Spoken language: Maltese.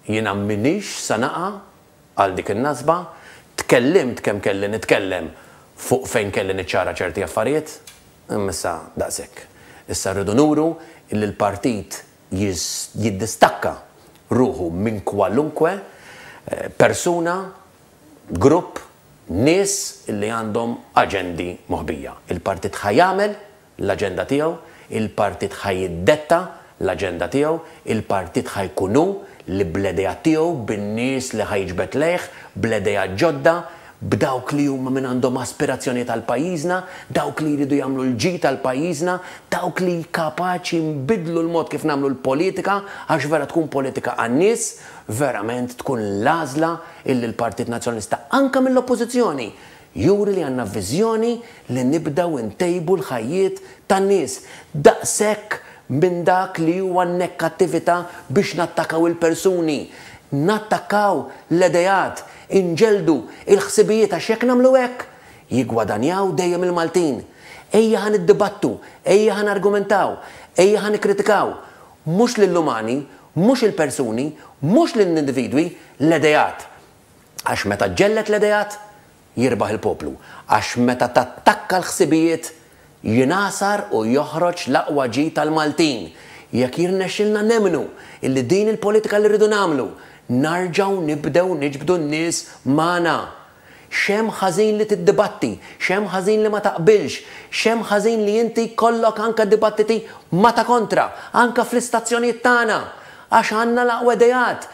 jiena minix sanaqa għal dik in-nasba, tkellimt kemm kelli nitkellem fuq fejn kelli niċċara ċerti affarijiet, imma daqshekk. Issa rridu nuru illi l-partit jiddistakka ruħu minn kwalunkwe persuna, grupp, nies illi għandhom aġendi moħbija. Il-partit ħajjamel l-aġenda tiegħu, il-partit ħajiddetta l-aġenda tiegħu, il-partit ħajkunu li bl-idejat tiegħu bin-nies li ħajġbed lejh, bl-idejat ġodda, b'dawk li huma minn għandhom aspirazzjoni tal-pajjiżna, dawk li jridu jagħmlu l-ġid tal-pajjiżna, dawk li kapaċi nbidlu l-mod kif nagħmlu l-politika, għax vera tkun politika għan-nies, verament tkun l-għażla illi l-Partit Nazzjonalista anke mill-Oppożizzjoni juri li għandna viżjoni li nibdew intejbu l-ħajjiet tan-nies. Daqshekk minn dak li huwa nekkattività biex nattakaw il-persuni, nattakkaw l-idejat, inġeldu il-ħsibijiet għax jekk nagħmlu hekk jiggwadanjaw dejjem il-Maltin. Ejja ħan iddibattu, ejja ħan argumentaw, ejja ħan ikkritikaw, mhux lill-umani, mhux il-persuni, mhux lill-individwi, l-idejat. Għax meta ġellet l-idejat jirbaħ il-poplu, għax meta tattakka l-ħsibijiet jinasar u joħroġ l-aqwa ġid tal-Maltin. Jekk jirnexxilna nemmnu illi din il-politika li rridu nagħmlu narġaw nibdew niġbdu n-nies magħna. Xemm ħażin li tiddibatti, xemm ħażin li ma taqbilx, xemm ħażin li inti kollok anke dibattiti ma ta' kontra, anke fl-istazzjonijiet tagħna, għax għandna l-aqwa idejat,